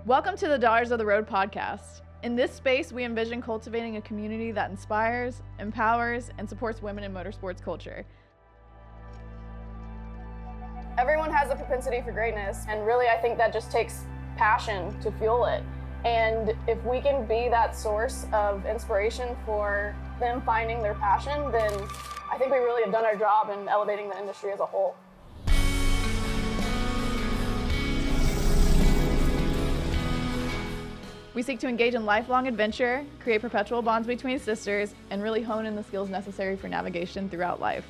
Welcome to the Daughters of the Road podcast. In this space, we envision cultivating a community that inspires, empowers, and supports women in motorsports culture. Everyone has a propensity for greatness, and really I think that just takes passion to fuel it. And if we can be that source of inspiration for them finding their passion, then I think we really have done our job in elevating the industry as a whole. We seek to engage in lifelong adventure, create perpetual bonds between sisters, and really hone in the skills necessary for navigation throughout life.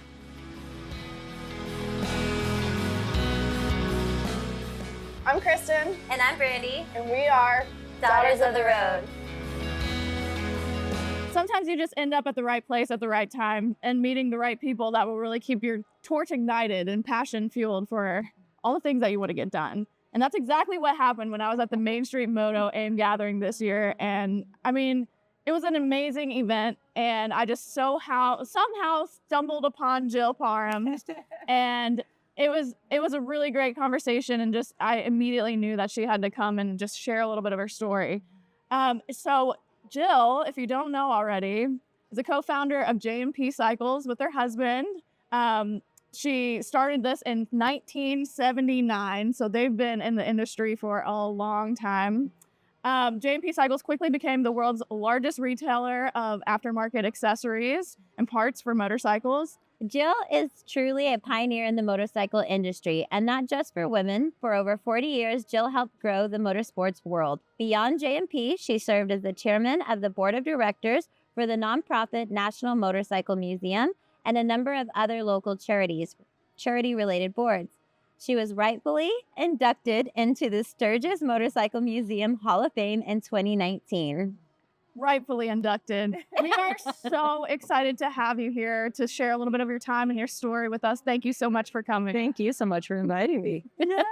I'm Kristen. And I'm Brandy. And we are Daughters of the Road. Sometimes you just end up at the right place at the right time and meeting the right people that will really keep your torch ignited and passion fueled for all the things that you want to get done. And that's exactly what happened when I was at the Main Street Moto AIM gathering this year. And I mean, it was an amazing event. And I just somehow stumbled upon Jill Parham. And it was a really great conversation. And just, I immediately knew that she had to come and just share a little bit of her story. So Jill, if you don't know already, is a co-founder of J&P Cycles with her husband. She started this in 1979, so they've been in the industry for a long time. J&P Cycles quickly became the world's largest retailer of aftermarket accessories and parts for motorcycles. Jill is truly a pioneer in the motorcycle industry, and not just for women. For over 40 years, Jill helped grow the motorsports world. Beyond J&P, she served as the chairman of the board of directors for the nonprofit National Motorcycle Museum and a number of other local charity-related boards. She was rightfully inducted into the Sturgis Motorcycle Museum Hall of Fame in 2019. Rightfully inducted. We are so excited to have you here to share a little bit of your time and your story with us. Thank you so much for coming. Thank you so much for inviting me. Yes.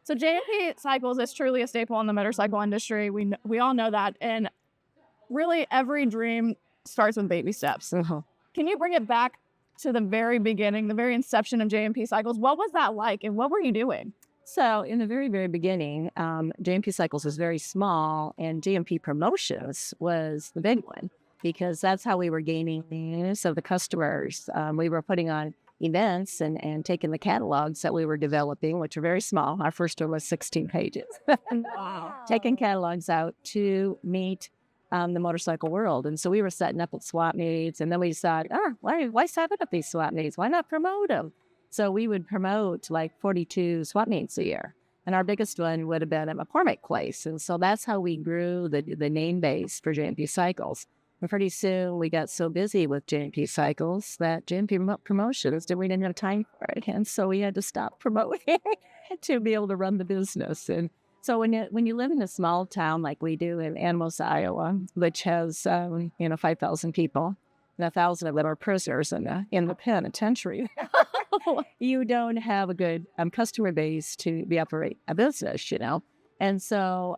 So J&P Cycles is truly a staple in the motorcycle industry. We all know that. And really every dream starts with baby steps. Uh-huh. Can you bring it back to the very beginning, the very inception of J&P Cycles? What was that like and what were you doing? So in the very, very beginning, J&P Cycles was very small and J&P Promotions was the big one because that's how we were gaining news of the customers. We were putting on events and taking the catalogs that we were developing, which are very small. Our first one was 16 pages. Wow. Taking catalogs out to meet the motorcycle world. And so we were setting up at swap meets, and then we thought, why set up these swap meets? Why not promote them? So we would promote like 42 swap meets a year. And our biggest one would have been at McCormick Place. And so that's how we grew the name base for J&P Cycles. And pretty soon we got so busy with J&P Cycles that J&P Promotions, we didn't have time for it. And so we had to stop promoting to be able to run the business. And so when you live in a small town like we do in Animos, Iowa, which has 5,000 people, and 1,000 of them are prisoners in the penitentiary, you don't have a good customer base to be operate a business, And so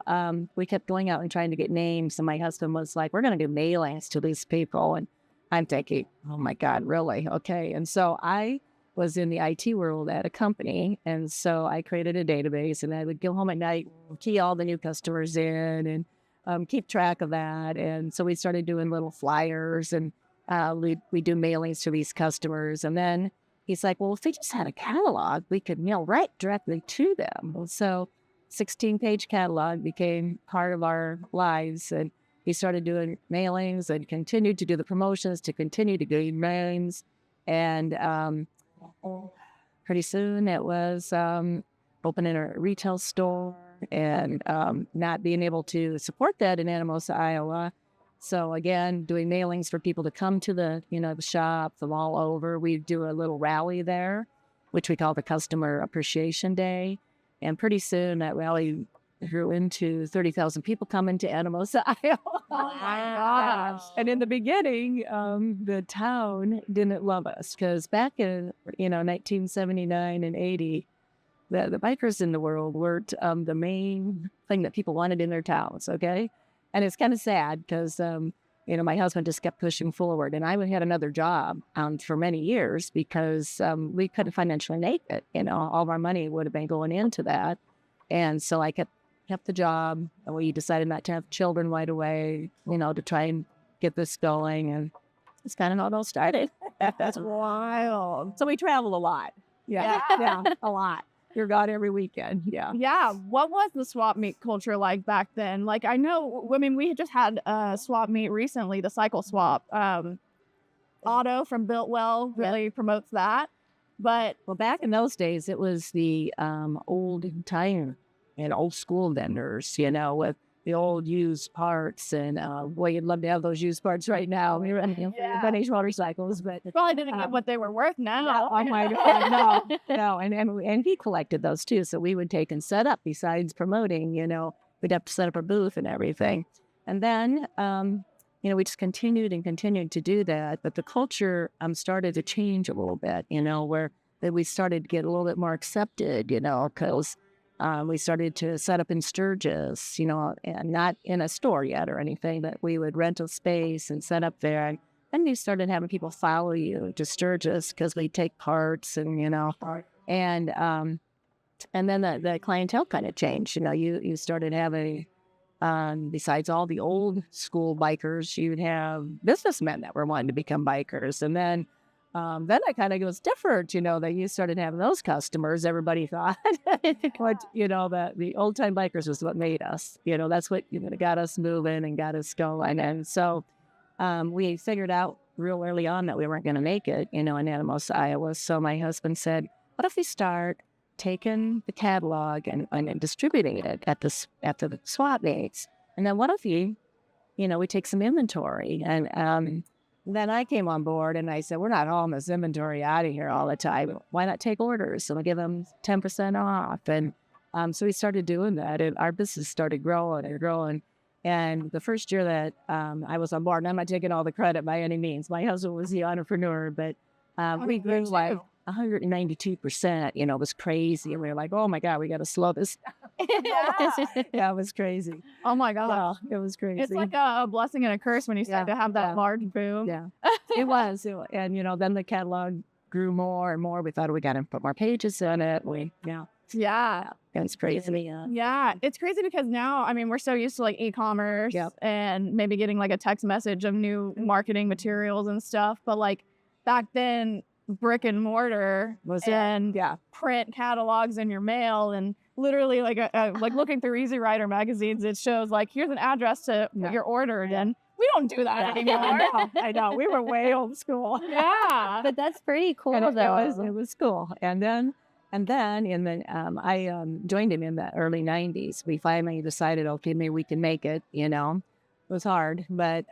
we kept going out and trying to get names, and my husband was like, "We're going to do mailings to these people," and I'm thinking, "Oh my God, really? Okay." And so I was in the IT world at a company. And so I created a database and I would go home at night, key all the new customers in and keep track of that. And so we started doing little flyers and we do mailings to these customers. And then he's like, well, if they just had a catalog, we could mail right directly to them. So 16-page catalog became part of our lives. And he started doing mailings and continued to do the promotions to continue to do names. And pretty soon it was opening a retail store and not being able to support that in Animos, Iowa. So again, doing mailings for people to come to the shop from all over. We do a little rally there, which we call the Customer Appreciation Day. And pretty soon that rally grew into 30,000 people coming to Animos, Iowa. Oh my gosh. And in the beginning, the town didn't love us because back in 1979 and 80, the bikers in the world weren't the main thing that people wanted in their towns. Okay, and it's kind of sad because my husband just kept pushing forward, and I had another job for many years because we couldn't financially make it. All of our money would have been going into that, and so I kept kept the job, and we decided not to have children right away, to try and get this going. And it's kind of how it all started. That's wild. So we travel a lot. Yeah. Yeah, a lot. You're gone every weekend. Yeah. Yeah. What was the swap meet culture like back then? Like, we just had a swap meet recently, the cycle swap. Otto from Builtwell really promotes that. But Well, back in those days, it was the old tire and old school vendors, with the old used parts. And boy, you'd love to have those used parts right now. We're running vintage motorcycles, but probably didn't get what they were worth now. oh my God, no. And he collected those too. So we would take and set up. Besides promoting, we'd have to set up a booth and everything. And then we just continued to do that. But the culture started to change a little bit, where we started to get a little bit more accepted, because we started to set up in Sturgis, and not in a store yet or anything, but we would rent a space and set up there. And then you started having people follow you to Sturgis because we take parts and, and then the clientele kind of changed. You started having, besides all the old school bikers, you'd have businessmen that were wanting to become bikers. And then it kind of goes different, that you started having those customers. Everybody thought, the old time bikers was what made us, that's what got us moving and got us going. And so we figured out real early on that we weren't going to make it, in Animos, Iowa. So my husband said, what if we start taking the catalog and distributing it at the swap meets? And then what if we take some inventory? And then I came on board and I said, we're not hauling this inventory out of here all the time. Why not take orders? So we give them 10% off. And so we started doing that, and our business started growing and growing. And the first year that I was on board, and I'm not taking all the credit by any means. My husband was the entrepreneur, but we grew like 192%, it was crazy. And we were like, oh my God, we got to slow this down. Yeah, it was crazy. Oh my God. Yeah, it was crazy. It's like a blessing and a curse when you start to have that large boom. Yeah, it was. And, then the catalog grew more and more. We thought we got to put more pages in it. Yeah. It was crazy. Yeah. It's crazy because now, we're so used to like e-commerce and maybe getting like a text message of new marketing materials and stuff. But like back then, brick and mortar print catalogs in your mail, and literally like looking through Easy Rider magazines, it shows like, here's an address to put your order in. We don't do that anymore. I know. We were way old school. Yeah. But that's pretty cool, and though. It was cool. And then I joined him in the early 90s. We finally decided, okay, maybe we can make it, It was hard, but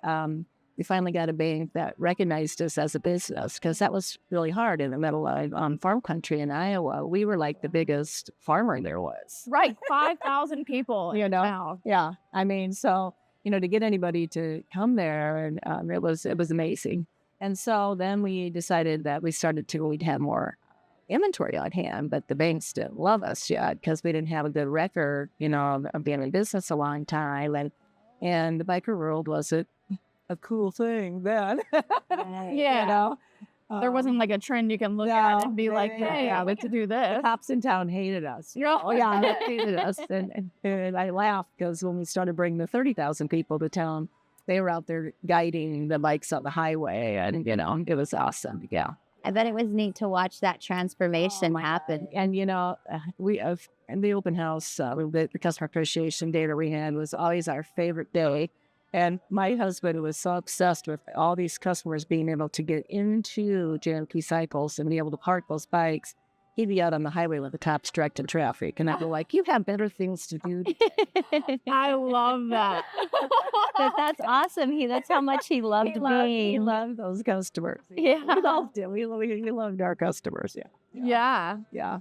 we finally got a bank that recognized us as a business, because that was really hard in the middle of farm country in Iowa. We were like the biggest farmer there was. Right. 5,000 people. Now. Yeah. So, to get anybody to come there, and it was amazing. And so then we decided that we'd have more inventory on hand, but the banks didn't love us yet because we didn't have a good record, of being in business a long time. And the biker world wasn't a cool thing then. Yeah. There wasn't like a trend you can look at and be like, hey, I like to do this. The cops in town hated us. They hated us. And I laughed because when we started bringing the 30,000 people to town, they were out there guiding the bikes on the highway, and, it was awesome. Yeah. I bet it was neat to watch that transformation happen. And, we in the open house, the customer appreciation day that we had was always our favorite day. And my husband was so obsessed with all these customers being able to get into J&P Cycles and be able to park those bikes. He'd be out on the highway with the cops directing traffic. And I'd be like, you have better things to do. I love that. But that's awesome. That's how much he loved me. He loved those customers. Yeah. We loved him. We loved our customers. Yeah. Yeah.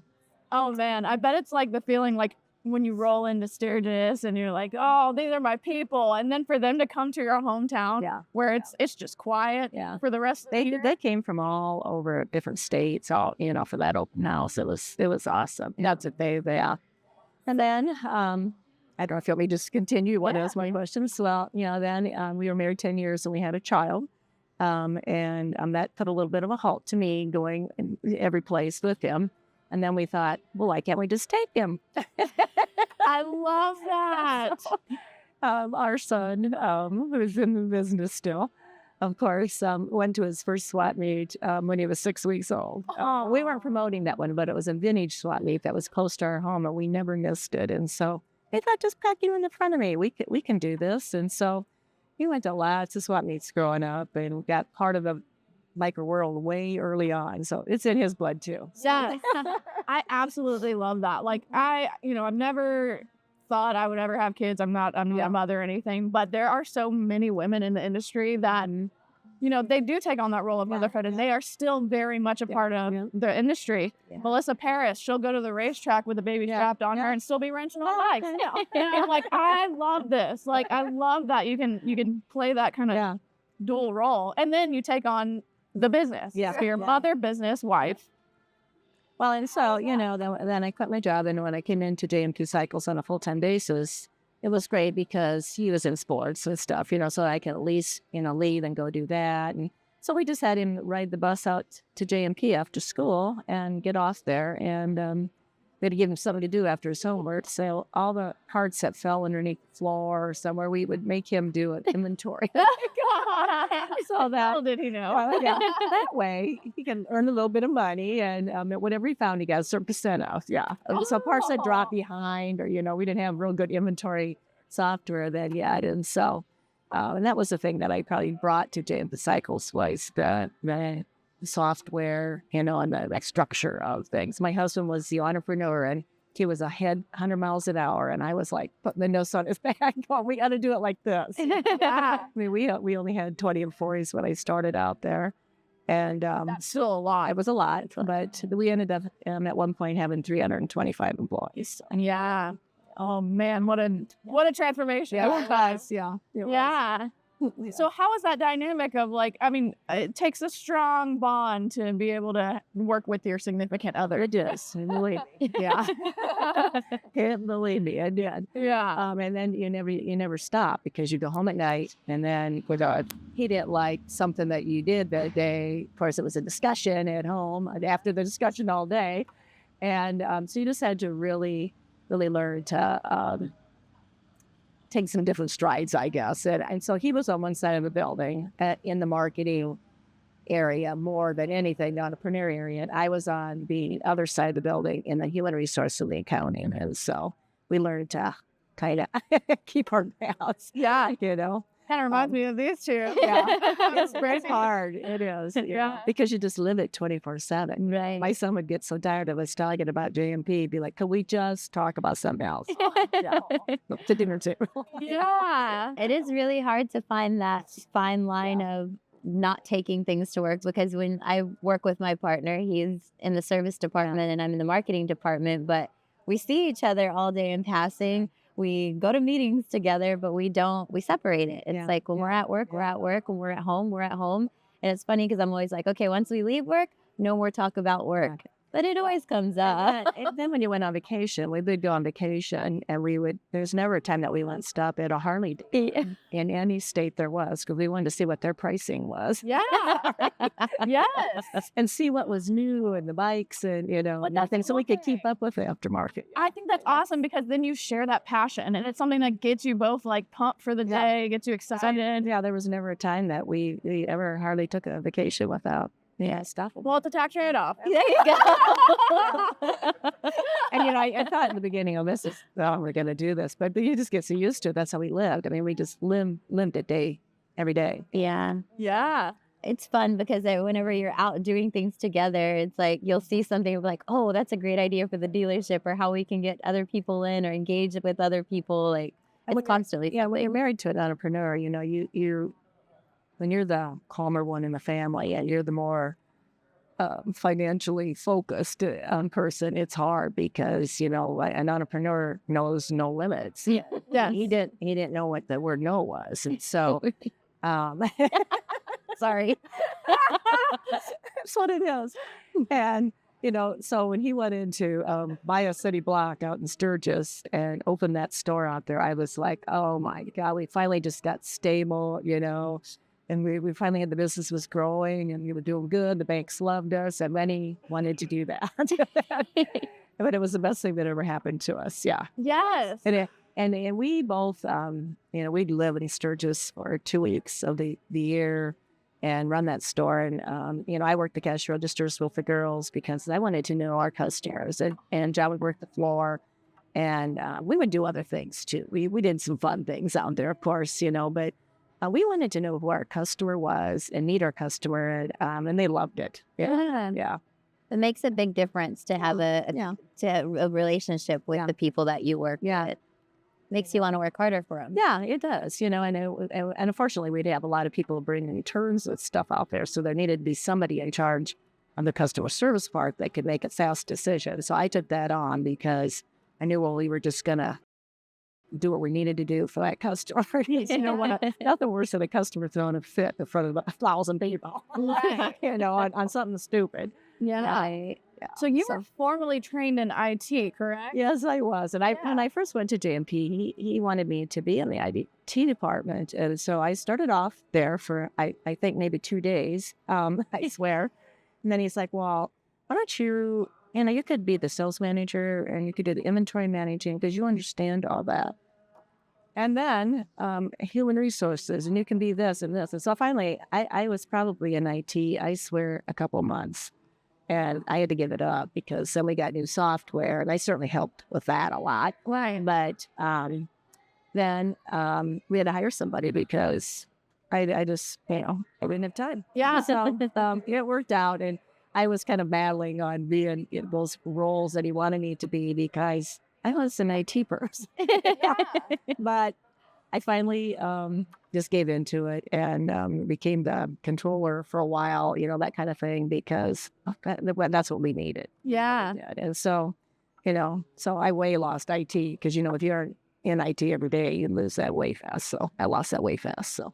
Oh, man. I bet it's like the feeling like when you roll into Sturgis and you're like, oh, these are my people. And then for them to come to your hometown where it's just quiet for the rest of the year. They came from all over different states, all, for that open house. It was awesome. That's what they. And then, I don't know if you want me to just continue. What else? My questions? Well, then we were married 10 years and we had a child. And that put a little bit of a halt to me going in every place with him. And then we thought, well, why can't we just take him? I love that. Our son, who's in the business still, of course, went to his first swap meet when he was 6 weeks old. We weren't promoting that one, but it was a vintage swap meet that was close to our home, and we never missed it. And so they thought, just pack you in the front of me. We can do this. And so he went to lots of swap meets growing up and got part of the biker world way early on. So it's in his blood too. Yeah, I absolutely love that. Like I've never thought I would ever have kids. I'm not a mother or anything, but there are so many women in the industry that, they do take on that role of motherhood, and they are still very much a part of the industry. Yeah. Melissa Paris, she'll go to the racetrack with a baby strapped on her and still be wrenching on bikes. And like, I love this. Like, I love that you can play that kind of dual role, and then you take on the business. Yeah, so your mother, business, wife. Well, and so, then I quit my job, and when I came into J&P Cycles on a full-time basis, it was great because he was in sports and stuff, so I can at least, leave and go do that. And so we just had him ride the bus out to J&P after school and get off there, and we had to give him something to do after his homework. So all the parts that fell underneath the floor or somewhere, we would make him do an inventory. So that, little did he know. That way he can earn a little bit of money, and whatever he found, he got a certain percent off. Yeah. So parts that dropped behind, or we didn't have real good inventory software then yet, and so and that was the thing that I probably brought to J&P Cycles was the software, and the structure of things. My husband was the entrepreneur, and he was ahead 100 miles an hour, and I was like putting the notes on his back, going, we got to do it like this. I mean, we only had 20 employees when I started out there, and that's still a lot. It was a lot, but we ended up at one point having 325 employees. Yeah. Oh man, what a transformation. Yeah, it was. Yeah. Yeah. So how is that dynamic of it takes a strong bond to be able to work with your significant other. It does. Believe me. Yeah. Believe me, it did. Yeah. And then you never stop because you go home at night, and then he didn't like something that you did that day. Of course, it was a discussion at home and after the discussion all day. And so you just had to really, really learn to take some different strides, I guess. And so he was on one side of the building in the marketing area more than anything, the entrepreneur area. And I was on the other side of the building in the human resource and the accounting. And so we learned to kind of keep our balance. Yeah. Kind of reminds me of these two. Yeah. It's very hard. It is. Yeah. Because you just live it 24/7. Right. My son would get so tired of us talking about J&P, be like, could we just talk about something else? To dinner table. Yeah. It is really hard to find that fine line of not taking things to work, because when I work with my partner, he's in the service department and I'm in the marketing department, but we see each other all day in passing. We go to meetings together, but we separate it. It's like when we're at work, we're at work. When we're at home, we're at home. And it's funny because I'm always like, okay, once we leave work, no more talk about work. But it always comes up. And then when you went on vacation, we would go on vacation, and there's never a time that we wouldn't stop at a Harley in any state there was, because we wanted to see what their pricing was. Yeah. Yes. And see what was new and the bikes and, nothing, so we could keep up with the aftermarket. I think that's awesome, because then you share that passion, and it's something that gets you both pumped for the day, gets you excited. Yeah, there was never a time that we ever hardly took a vacation without stuff. Well, it's a tax trade-off. There you go. And I thought in the beginning, we're going to do this, but you just get so used to it. That's how we lived. I mean, we just lived it every day. Yeah. Yeah. It's fun because whenever you're out doing things together, it's like you'll see something like, oh, that's a great idea for the dealership, or how we can get other people in or engage with other people. It's constantly. Yeah, when you're married to an entrepreneur, you when you're the calmer one in the family and you're the more financially focused person, it's hard because, an entrepreneur knows no limits. Yeah. Yes. He didn't know what the word no was. And so, sorry. That's what it is. And, so when he went into Bio City Block out in Sturgis and opened that store out there, I was like, oh my God, we finally just got stable, And we finally had the business was growing and we were doing good. The banks loved us and many wanted to do that. But it was the best thing that ever happened to us. Yeah. Yes. And we both, we'd live in Sturgis for 2 weeks of the year and run that store. And, I worked the cash registers with the girls because I wanted to know our customers. And John would work the floor. And we would do other things, too. We did some fun things out there, of course, but we wanted to know who our customer was and meet our customer. And they loved it. Yeah. It makes a big difference to have a relationship with the people that you work with. Makes you want to work harder for them. Yeah, it does. And unfortunately, we'd have a lot of people bringing turns with stuff out there. So there needed to be somebody in charge on the customer service part that could make a fast decision. So I took that on because I knew, we were just going to do what we needed to do for that customer. Nothing worse than a customer throwing a fit in front of 1,000 people, Right. on something stupid. Yeah. So you were formally trained in IT, correct? Yes, I was. And when I first went to J&P, he wanted me to be in the IT department. And so I started off there for, I think, maybe 2 days, I swear. And then he's like, well, why don't you, you could be the sales manager and you could do the inventory managing because you understand all that. And then human resources, and you can be this and this. And so finally, I was probably in IT, I swear, a couple of months. And I had to give it up because then we got new software, and I certainly helped with that a lot. Right. But then we had to hire somebody because I just, I didn't have time. Yeah. So it worked out, and I was kind of battling on being in those roles that he wanted me to be because I was an IT person. But I finally just gave into it and became the controller for a while, that kind of thing, because that's what we needed. Yeah. And so, so I way lost IT because, if you're in IT every day, you lose that way fast. So I lost that way fast. So.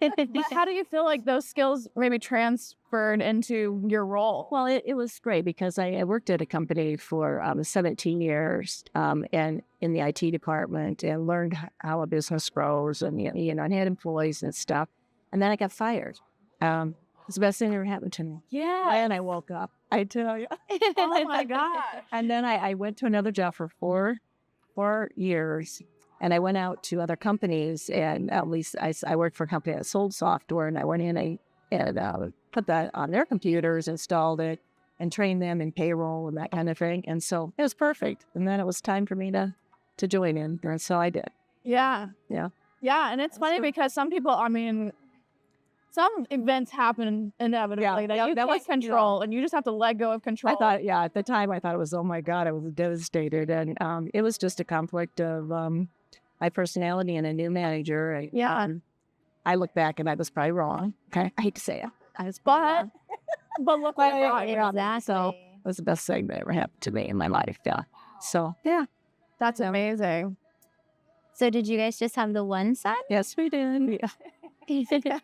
But how do you feel like those skills maybe transferred into your role? Well, it was great because I worked at a company for 17 years and in the IT department and learned how a business grows and, I had employees and stuff. And then I got fired. It's the best thing that ever happened to me. Yeah. And I woke up, I tell you. Oh, my gosh. And then I went to another job for four years. And I went out to other companies, and at least I worked for a company that sold software, and I went in and put that on their computers, installed it, and trained them in payroll and that kind of thing. And so it was perfect. And then it was time for me to join in, and so I did. Yeah. Yeah. Yeah, and it's funny because some people, some events happen inevitably that you can't control, and you just have to let go of control. I thought, at the time, I thought it was, oh my God, I was devastated. And it was just a conflict of my personality and a new manager. I look back and I was probably wrong. Okay, I hate to say it. I was but look what exactly. So it was the best thing that ever happened to me in my life. Yeah. So that's amazing. So did you guys just have the one son? Yes, we did. Yeah.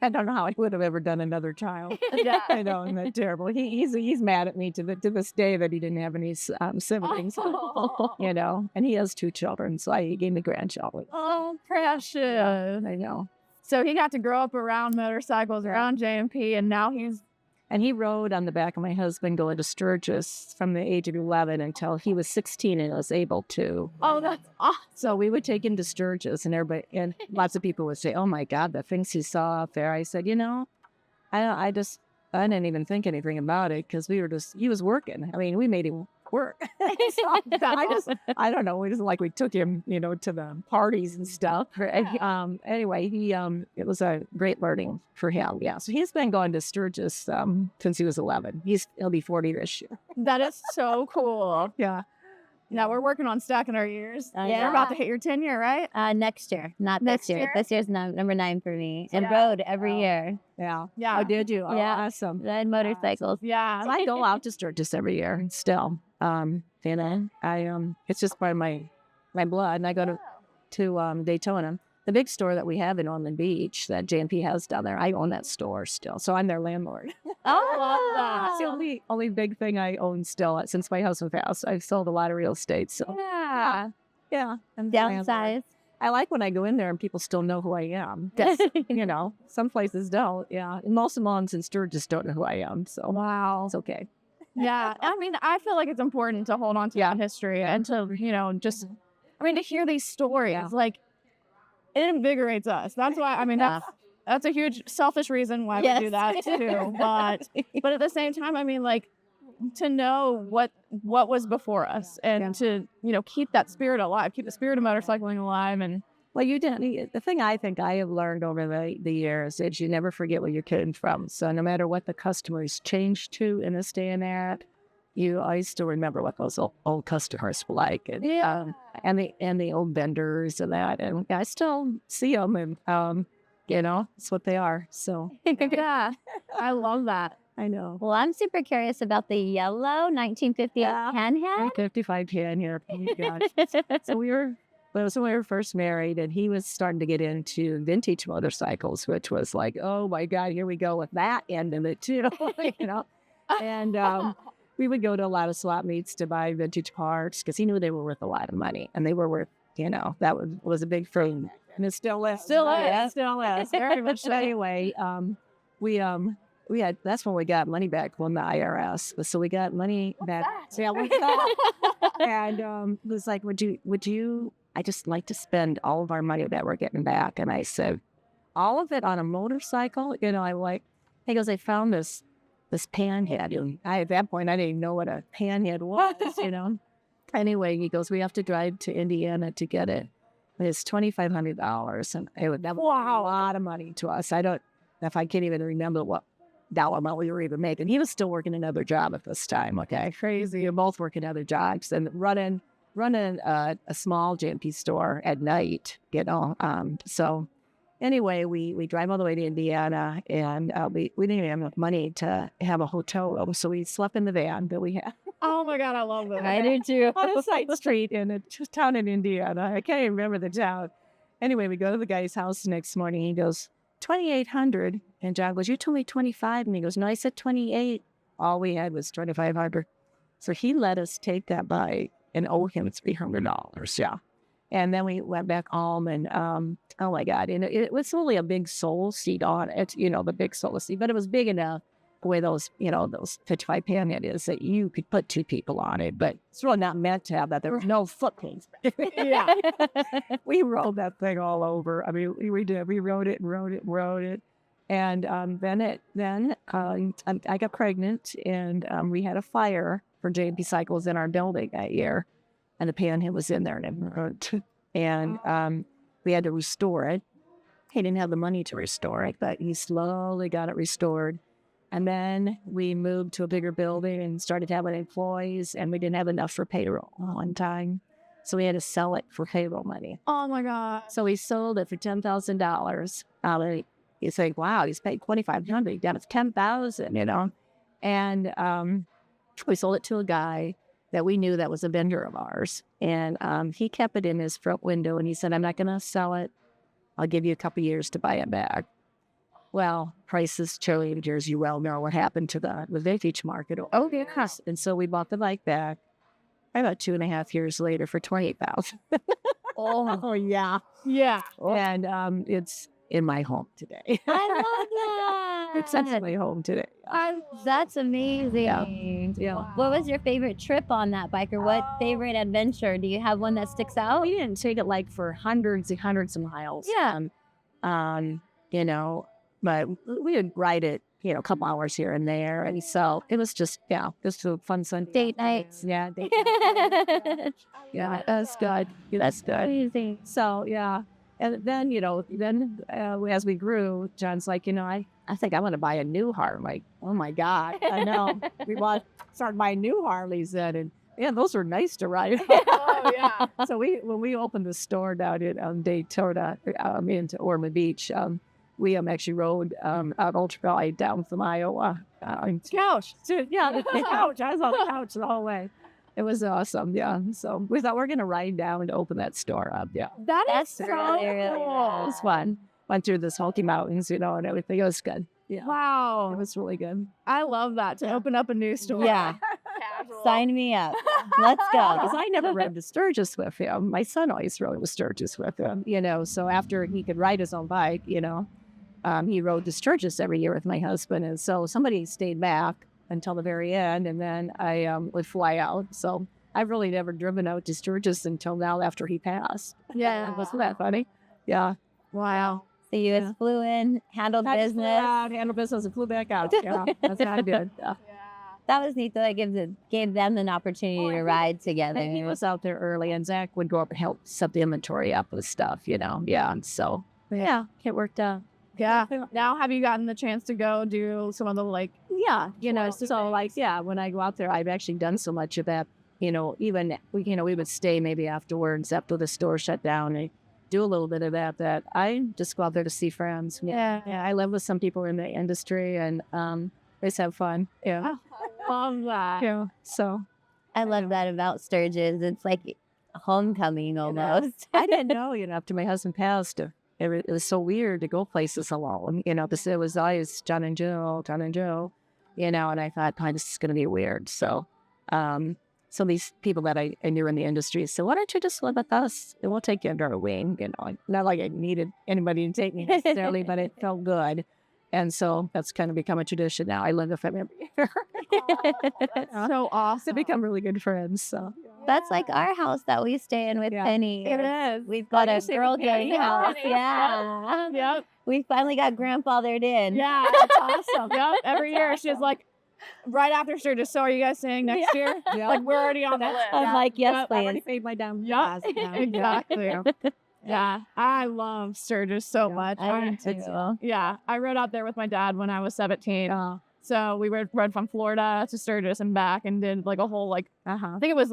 I don't know how I would have ever done another child. Yeah. I know, and that's terrible. He's mad at me to this day that he didn't have any siblings. And he has 2 children, so he gave me grandchildren. Oh, precious. I know. So he got to grow up around motorcycles, around J&P, and now And he rode on the back of my husband going to Sturgis from the age of 11 until he was 16 and was able to. Oh, that's awesome. So we would take him to Sturgis, and lots of people would say, oh my God, the things he saw up there. I said, I didn't even think anything about it because he was working. we made him work. So I don't know. We took him, to the parties and stuff. Anyway, it was a great learning for him. Yeah. So he's been going to Sturgis since he was 11. He'll be 40 this year. That is so cool. Yeah. Now we're working on stacking our years. Yeah. You're about to hit your 10-year, right? Next year, not Next this year. year? This year's number 9 for me. And rode every year. Yeah. Yeah. Oh, did you? Oh, Yeah. awesome. Ride motorcycles. Yeah. So I go out to Sturgis every year still. It's just part of my blood. And I go to Daytona. The big store that we have in Ormond Beach that J&P has down there, I own that store still. So I'm their landlord. I love that. It's the only big thing I own still since my husband passed. I've sold a lot of real estate. So Yeah. yeah. I'm Downsize. I like when I go in there and people still know who I am. Yes. You know, some places don't. Yeah. And most of the moms in Sturgis don't know who I am. So Wow. it's okay. Yeah. I mean, I feel like it's important to hold on to that history and to, you know, just, I mean, to hear these stories, like, it invigorates us. That's why, I mean, that's a huge selfish reason why we do that too. But at the same time, I mean, like, to know what was before us and to, you know, keep that spirit alive, keep the spirit of motorcycling alive. And well, you didn't. The thing I think I have learned over the years is you never forget where you came from. So no matter what the customers change to in this day and age, you always still remember what those old customers were like, and the old vendors and that. And I still see them, and you know, it's what they are. So yeah, I love that. I know. Well, I'm super curious about the yellow 1958 Panhead. 55 can here. Oh my gosh. So when we were first married, and he was starting to get into vintage motorcycles, which was like, oh my God, here we go with that end of it too, you know. And we would go to a lot of swap meets to buy vintage parts because he knew they were worth a lot of money, and they were worth, you know, that was a big thing, and it still is. Still is. Very much. So anyway, we had, that's when we got money back from the IRS. So we got money back. So yeah, what's that? And it was like, would you, I just like to spend all of our money that we're getting back. And I said, all of it on a motorcycle? You know, I'm like, he goes, I found this panhead. And at that point, I didn't even know what a panhead was, you know. Anyway, he goes, we have to drive to Indiana to get it. It's $2,500. And that was a lot of money to us. I can't even remember what dollar amount we were even making. He was still working another job at this time. Okay, crazy. We were both working other jobs and running a small J&P store at night. You know, so anyway, we drive all the way to Indiana, and we didn't even have enough money to have a hotel room, so we slept in the van that we had. Oh my God, I love that. I do too. On a side street in a town in Indiana. I can't even remember the town. Anyway, we go to the guy's house the next morning. He goes, 2,800. And John goes, you told me 25. And he goes, no, I said 28. All we had was 2,500. So he let us take that bike and owe him $300. Yeah. And then we went back home, and oh my God. And it was only a big sole seat on it, you know, the big sole seat, but it was big enough the way those 55 Panhead is that you could put two people on it, but it's really not meant to have that. There were no footprints. Yeah. We rode that thing all over. I mean, we did. We rode it. And then I got pregnant, and we had a fire for J&P Cycles in our building that year, and the Panhead was in there, and we had to restore it. He didn't have the money to restore it, but he slowly got it restored. And then we moved to a bigger building and started having employees, and we didn't have enough for payroll one time. So we had to sell it for payroll money. Oh my God. So we sold it for $10,000. You think, wow, he's paid $2,500. Down to $10,000, you know. And we sold it to a guy that we knew that was a vendor of ours. And he kept it in his front window, and he said, I'm not going to sell it. I'll give you a couple years to buy it back. Well, prices changed, as you well know what happened to the vintage market. Oh, yes. And so we bought the bike back about 2.5 years later for $28,000. Oh, yeah. Yeah. And it's in my home today. I love that. It's in my home today. That's amazing. Yeah. What was your favorite trip on that bike, or what favorite adventure? Do you have one that sticks out? We didn't take it like for hundreds and hundreds of miles. Yeah. You know, but we would ride it, you know, a couple hours here and there. And so it was just a fun Sunday. Date nights. Yeah. Date nights. Yeah, that's good. That's good. Amazing. So, yeah. And then, you know, as we grew, John's like, you know, I think I want to buy a new Harley. I'm like, oh my God, I know. We started buying new Harleys then, and yeah, those were nice to ride. Oh yeah. So when we opened the store down in Daytona, into Ormond Beach, we actually rode out Ultra Valley down from Iowa. Couch. The couch. I was on the couch the whole way. It was awesome, yeah. So we thought we're going to ride down to open that store up, yeah. That's so really cool. It was fun. Went through the Smoky Mountains, you know, and everything. It was good. Yeah. Wow. It was really good. I love that, to open up a new store. Yeah. Casual. Sign me up. Let's go. Because I never rode the Sturgis with him. My son always rode the Sturgis with him, so after he could ride his own bike, he rode the Sturgis every year with my husband. And so somebody stayed back until the very end, and then I would fly out. So I've really never driven out to Sturgis until now after he passed. Yeah. Wasn't that funny? Yeah. Wow. So you just flew in, handled I just flew business. out, handled business, and flew back out. Yeah, that's what I did. Yeah. That was neat though. It gave them an opportunity to ride together. And he was out there early, and Zach would go up and help set the inventory up with stuff, Yeah, and so it worked out. Yeah. Now, have you gotten the chance to go do some of the Yeah, so when I go out there, I've actually done so much of that. Even we would stay maybe afterwards after the store shut down and do a little bit of that I just go out there to see friends. Yeah, I live with some people in the industry, and just have fun. Yeah, love that. yeah. So I love that about Sturgis. It's like homecoming almost. I didn't know, after my husband passed, it was so weird to go places alone. Because it was always John and Joe, and I thought, this is going to be weird. So, so these people that I knew in the industry said, why don't you just live with us? And we'll take you under our wing. Not like I needed anybody to take me necessarily, but it felt good. And so that's kind of become a tradition now. I live with them every year. So awesome. To become really good friends. So That's like our house that we stay in with Penny. It is. We've got a girl Penny. gang house. Penny. Yeah. Yep. We finally got grandfathered in. Yeah, that's awesome. Yep. Every year she's like, right after Sturgis, so are you guys staying next year? Yeah. Like, we're already on the list. I'm like, yes, Yep, I already please. paid my down. Yep. Exactly. Yeah, I love Sturgis so Yeah. much. I do too. Yeah, I rode out there with my dad when I was 17. So we rode from Florida to Sturgis and back, and did like a whole I think it was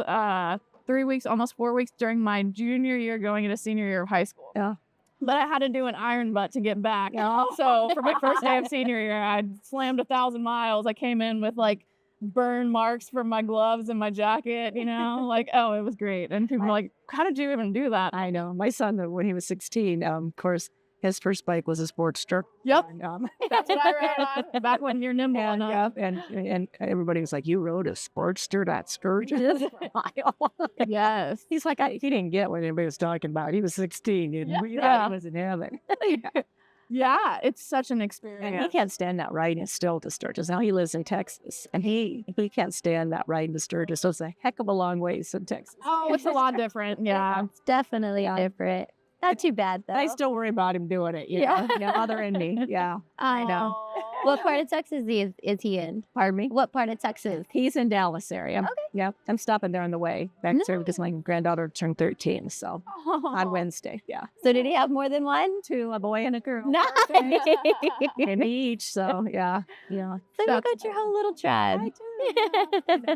3 weeks, almost 4 weeks during my junior year going into senior year of high school. Yeah. But I had to do an iron butt to get back. So for my first day of senior year, I slammed 1,000 miles. I came in with burn marks from my gloves and my jacket, it was great. And people were like, how did you even do that? I know. My son, when he was 16, of course, his first bike was a Sportster. Yep. And, That's what I rode on back when you're nimble enough. and everybody was like, you rode a Sportster, that Sturgis? Yes. He's like, he didn't get what anybody was talking about. He was 16. And he wasn't having. Yeah, it's such an experience. He can't stand that riding still to Sturgis. Now he lives in Texas, and he can't stand that riding to Sturgis. So it's a heck of a long ways from Texas. Oh, it's a lot different. Yeah. It's definitely different. Not too bad though. I still worry about him doing it. Yeah, mother and me. Yeah, I know. What part of Texas is he in? pardon me. What part of Texas? He's in Dallas area. Okay. Yeah, I'm stopping there on the way back there because my granddaughter turned 13. So on Wednesday. Yeah, So did he have more than one? 2, a boy and a girl. Nice. And each. So yeah. So you got your whole little tribe.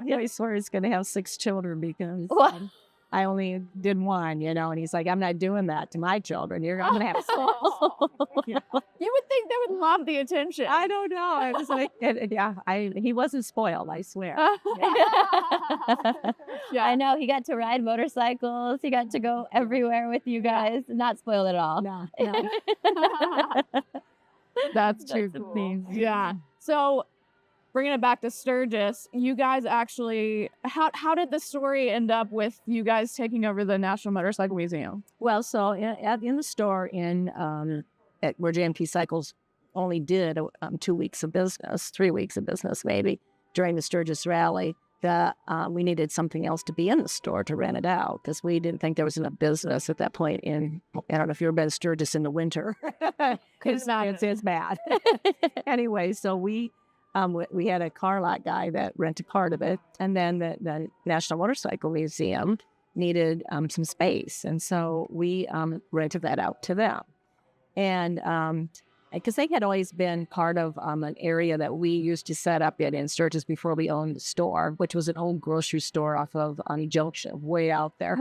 He always swore he's going to have 6 children because What? I only did 1, and he's like, I'm not doing that to my children. I'm going to have 6. You would think they would love the attention. I don't know. I was like, he wasn't spoiled, I swear. I know. He got to ride motorcycles. He got to go everywhere with you guys. Not spoiled at all. No. That's too That's cool. amazing. Yeah. So bringing it back to Sturgis, you guys actually, how did the story end up with you guys taking over the National Motorcycle Museum? Well, so in the store at where J&P Cycles only did 2 weeks of business, 3 weeks of business maybe, during the Sturgis Rally, that we needed something else to be in the store to rent it out because we didn't think there was enough business at that point I don't know if you've ever been to Sturgis in the winter. It's bad. Anyway, so we had a car lot guy that rented part of it, and then the National Motorcycle Museum needed some space, and so we rented that out to them. And because they had always been part of an area that we used to set up in Sturgis before we owned the store, which was an old grocery store off of Junction, way out there.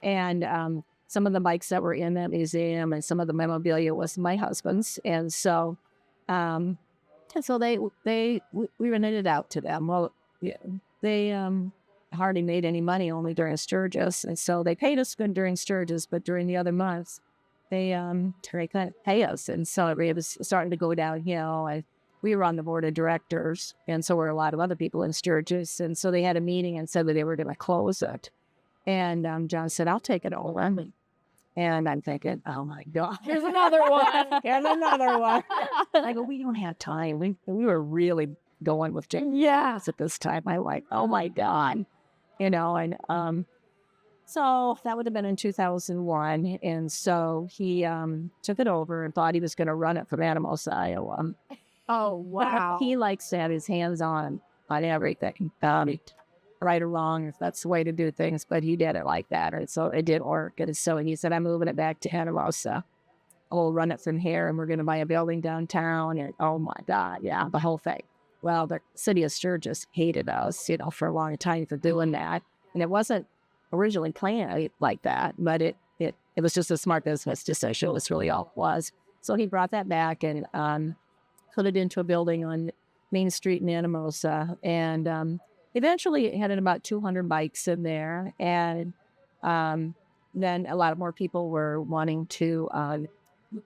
And some of the bikes that were in that museum and some of the memorabilia was my husband's, and so. And so we rented it out to them. Well, they hardly made any money only during Sturgis, and so they paid us good during Sturgis, but during the other months, they couldn't pay us, and so it was starting to go downhill. And we were on the board of directors, and so were a lot of other people in Sturgis. And so they had a meeting and said that they were going to close it. And John said, I'll take it over. And I'm thinking, oh my God. Here's another one. Here's another one. I go, we don't have time. We were really going with James at this time. I'm like, oh my God. And so that would have been in 2001. And so he took it over and thought he was going to run it from Animals, Iowa. Oh, wow. He likes to have his hands on everything, right or wrong, if that's the way to do things. But he did it like that. And so it did work. And so he said, I'm moving it back to Anamosa. We'll run it from here, and we're going to buy a building downtown. And oh my God, yeah, the whole thing. Well, the city of Sturgis hated us, for a long time for doing that. And it wasn't originally planned like that, but it was just a smart business decision. That's really all it was. So he brought that back and put it into a building on Main Street in Anamosa. And eventually it had about 200 bikes in there. And then a lot more people were wanting to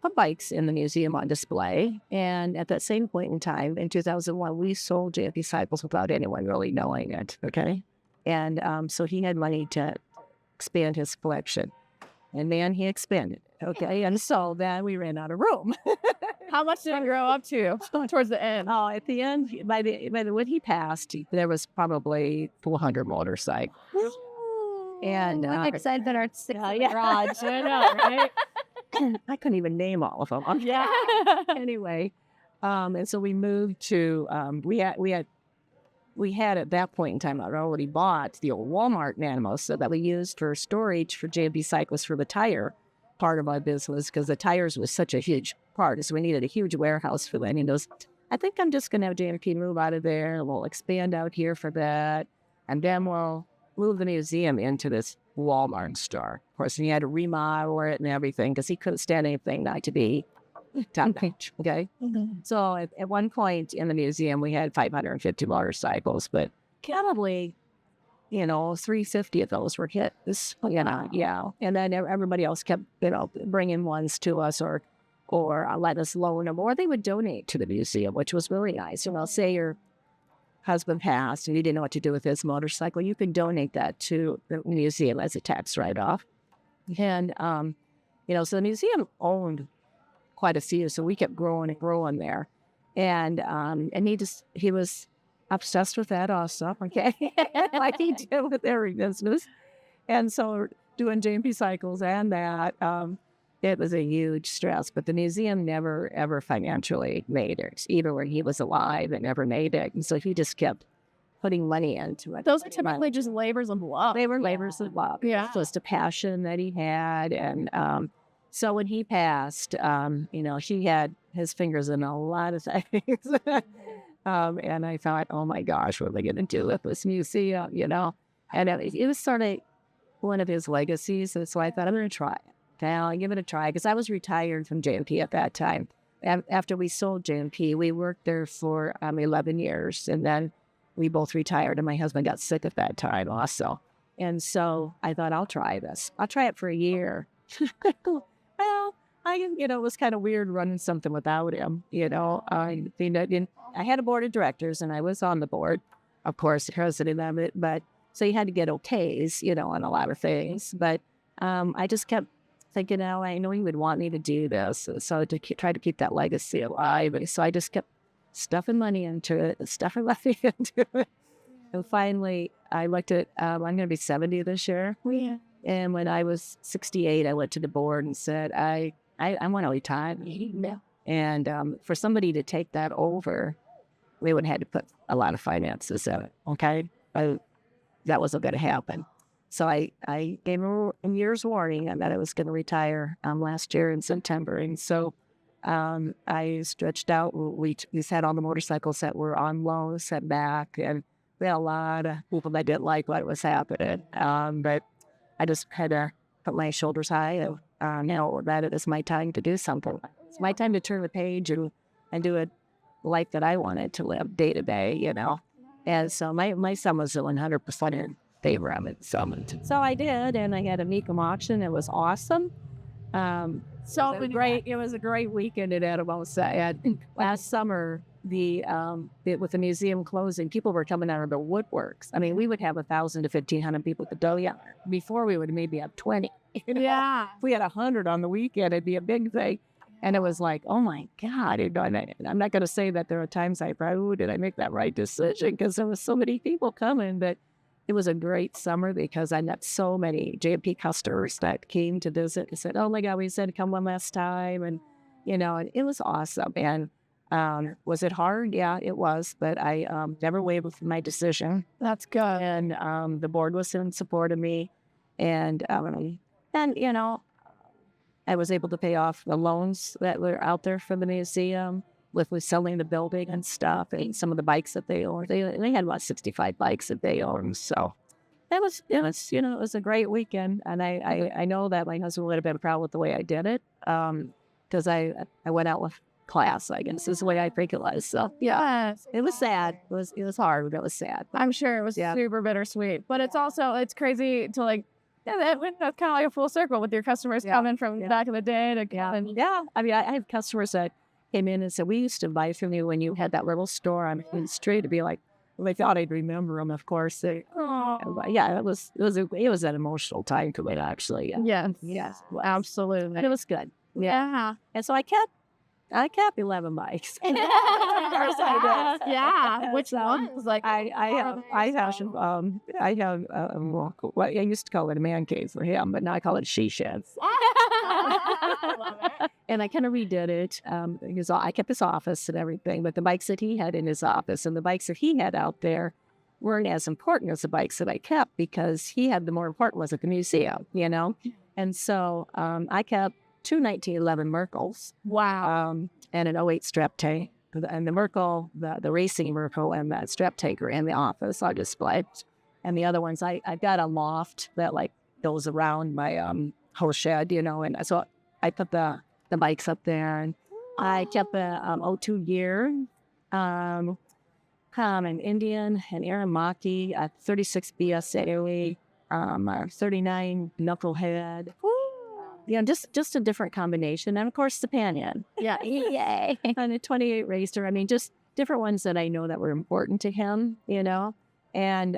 put bikes in the museum on display. And at that same point in time, in 2001, we sold J&P Cycles without anyone really knowing it, okay? And so he had money to expand his collection. And man, he expanded it, okay? And so then we ran out of room. How much did it grow up to towards the end? Oh, at the end, when he passed, there was probably 400 motorcycles. And I'm excited that our six yeah. garage. I know, right? I couldn't even name all of them. Yeah. Anyway, and so we moved to we had at that point in time I'd already bought the old Walmart Nanomosa that we used for storage for J&P Cycles for the tire part of my business, because the tires was such a huge part, so we needed a huge warehouse for that. And he goes, I think I'm just going to have J&P move out of there, and we'll expand out here for that, and then we'll move the museum into this Walmart store. Of course, he had to remodel it and everything because he couldn't stand anything not to be top notch. Okay. Mm-hmm. So at one point in the museum, we had 550 motorcycles, but probably, 350 of those were hit. Yeah. And then everybody else kept, bringing ones to us or let us loan them, or they would donate to the museum, which was really nice. Say your husband passed and you didn't know what to do with his motorcycle, you can donate that to the museum as a tax write-off. And, so the museum owned quite a few, so we kept growing and growing there. And he was obsessed with that also, okay? Like he did with every business. And so doing J&P Cycles and that, it was a huge stress, but the museum never, ever financially made it. Even when he was alive, it never made it. And so he just kept putting money into it. Those are typically just labors of love. They were labors of love. Yeah. So it's the passion that he had. And so when he passed, he had his fingers in a lot of things. And I thought, oh my gosh, what are they going to do with this museum, And it was sort of one of his legacies. And so I thought, I'm going to try it. Okay, I'll give it a try, because I was retired from J&P at that time. After we sold J&P, we worked there for 11 years, and then we both retired, and my husband got sick at that time also. And so I thought, I'll try this. I'll try it for a year. Well, it was kind of weird running something without him, I had a board of directors, and I was on the board, of course, the president of it, but so you had to get okays, on a lot of things. But I just kept thinking, I know he would want me to do this, so to try to keep that legacy alive. And so I just kept stuffing money into it. And finally, I looked at, I'm going to be 70 this year. Yeah. And when I was 68, I went to the board and said, I want to retire. Yeah. And for somebody to take that over, we would have had to put a lot of finances in it, okay? That wasn't going to happen. So I gave him a year's warning that I was going to retire last year in September. And so I stretched out. We had all the motorcycles that were on loan set back. And we had a lot of people that didn't like what was happening. But I just had to put my shoulders high and know that it is my time to do something. It's my time to turn the page and do a life that I wanted to live day to day, And so my son was 100% in favor of it. So I did, and I had a Mecum auction. It was awesome. It was a great weekend at Anamosa. And last summer, with the museum closing, people were coming out of the woodworks. I mean, we would have 1,000 to 1,500 people at the DOTR. Before we would maybe have 20. Yeah. If we had 100 on the weekend, it'd be a big thing. And it was like, oh my God. I'm not going to say that there are times I thought, oh, did I make that right decision? Because there was so many people coming. But it was a great summer because I met so many J&P customers that came to visit and said, oh my God, we said come one last time. And, and it was awesome. And was it hard? Yeah, it was. But I never wavered from my decision. That's good. And the board was in support of me. And I was able to pay off the loans that were out there for the museum with selling the building and stuff and some of the bikes that they owned. They had about 65 bikes that they owned. So it was a great weekend. And I know that my husband would have been proud with the way I did it because I went out with class, I guess is the way I think it was. So yeah, it was sad. It was hard, but it was sad. I'm sure it was super bittersweet, but it's crazy to like, that's kind of like a full circle with your customers coming from back in the day to come. Yeah. I mean, I have customers that came in and said, we used to buy from you when you had that little store on the street. To be like, well, they thought I'd remember them, of course. It was an emotional time to it, actually. Yes, absolutely. But it was good. Yeah. And so I kept 11 bikes. Yeah. Which ones? Like I have what I used to call it a man cave for him, but now I call it she shed. And I kind of redid it because I kept his office and everything, but the bikes that he had in his office and the bikes that he had out there weren't as important as the bikes that I kept because he had the more important ones at the museum, And so I kept two 1911 Merkles. Wow. And an '08 strap tank. And the Merkel, the racing Merkel and that strap tank are in the office on display. And the other ones, I've got a loft that like goes around my whole shed, and so I put the bikes up there. And I kept a 02 gear, an Indian, an Aramaki, a 36 BS 39 knucklehead. Just a different combination. And of course, the Panion. Yeah. Yay. And a 28 racer. I mean, just different ones that I know that were important to him, And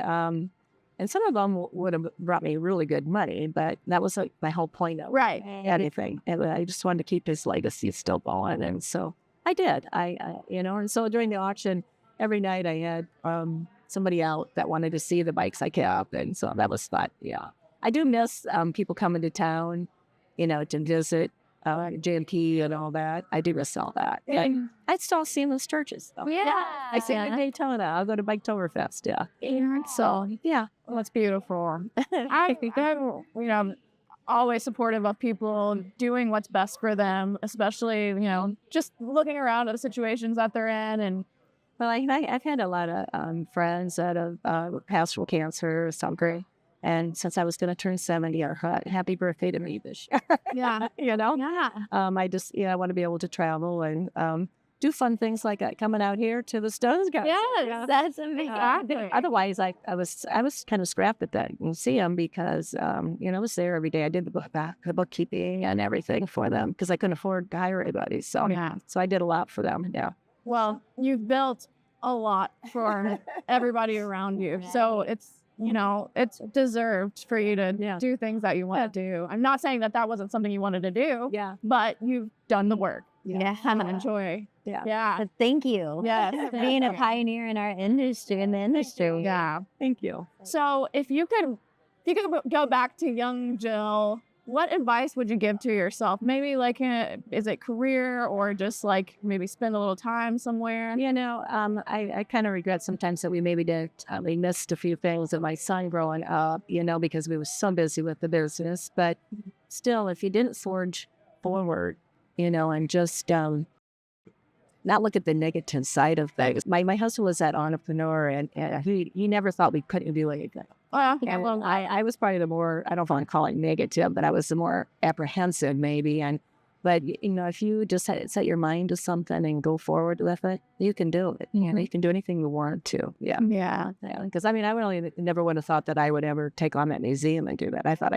some of them would have brought me really good money, but that was like my whole point of anything. And I just wanted to keep his legacy still going. And so I did. And so during the auction, every night I had somebody out that wanted to see the bikes I kept. And so that was fun. Yeah. I do miss people coming to town, to visit J&P and all that. I do miss all that. I still see them in Sturgis. Though. Yeah. I see them in Daytona. I'll go to Biketoberfest. Yeah. So, yeah. Well, that's beautiful. I'm always supportive of people doing what's best for them, especially, just looking around at the situations that they're in. And well, I've had a lot of friends that have passed from cancer, some great. And since I was going to turn 70, happy birthday to me this year. Yeah. Yeah. I just, I want to be able to travel and do fun things like coming out here to the Stones guys. Yeah, that's amazing. Otherwise, I was kind of scrapped at that museum because, I was there every day. I did the bookkeeping and everything for them because I couldn't afford to hire anybody. So, so I did a lot for them. Yeah. Well, you've built a lot for everybody around you. So it's deserved for you to do things that you want to do. I'm not saying that wasn't something you wanted to do, but you've done the work. Yeah. And enjoy. Yeah. But thank you. Yes. For being a pioneer in our industry, Yeah. Thank you. So if you could go back to young Jill, what advice would you give to yourself? Maybe like, is it career or just like maybe spend a little time somewhere? I kind of regret sometimes that we missed a few things of my son growing up, because we were so busy with the business. But still, if you didn't forge forward, and just not look at the negative side of things. My husband was that entrepreneur, and he never thought we couldn't do anything. Well, I was probably the more, I don't want to call it negative, but I was the more apprehensive maybe. But if you just set your mind to something and go forward with it, you can do it. You can do anything you want to. Yeah. Yeah. Because I really never would have thought that I would ever take on that museum and do that. I thought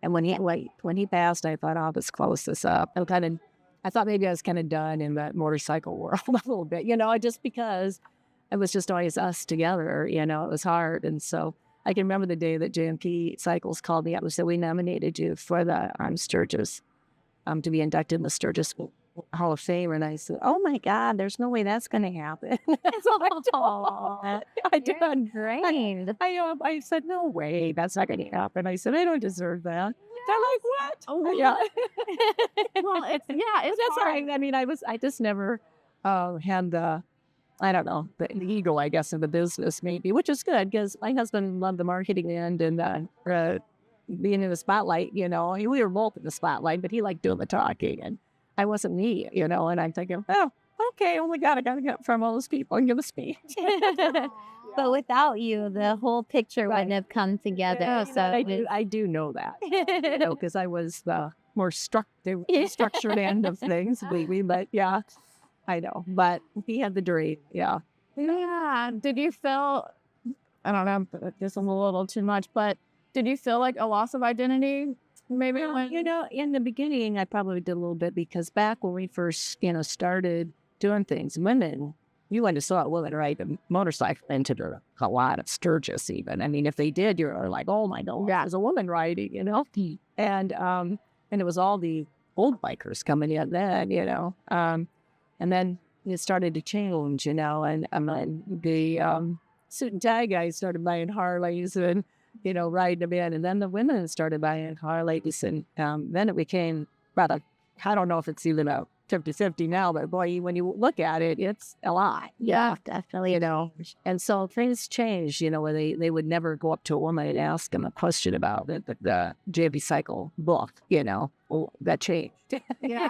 and when he passed, I thought, I'll just close this up. I'm kind of I thought maybe I was kind of done in that motorcycle world a little bit, just because it was just always us together, it was hard. And so I can remember the day that J&P Cycles called me up and said, we nominated you for the Sturgis, to be inducted in the Sturgis Hall of Fame. And I said, oh my God, there's no way that's going to happen. So I did. Great. I said, no way, that's not going to happen. I said, I don't deserve that. They're like, what? Oh, Yeah. Well, it's That's all hard. right. I mean, I just never had the, I don't know, the ego, I guess, of the business maybe, which is good because my husband loved the marketing end and being in the spotlight, we were both in the spotlight, but he liked doing the talking and I wasn't me, and I'm thinking, oh, okay, oh my God, I got to get from all those people and give a speech. But without you, the whole picture wouldn't have come together. Yeah, So I do know that, because I was the more structured end of things, maybe, but yeah, I know. But he had the dream, yeah. Yeah. Did you feel, I don't know, this is a little too much, but did you feel like a loss of identity? Maybe when in the beginning, I probably did a little bit because back when we first, started doing things, women, you went to saw women ride a motorcycle into a lot of Sturgis even. I mean, if they did, you're like, oh my God, there's a woman riding, And it was all the old bikers coming in then, and then it started to change, and the suit and tie guys started buying Harleys and, riding them in. And then the women started buying Harleys. And then it became rather, I don't know if it's even a 50-50 now, but boy, when you look at it, it's a lot. yeah, definitely. And so things changed, where they would never go up to a woman and ask them a question about the J&P Cycle book, Well, that changed. Yeah.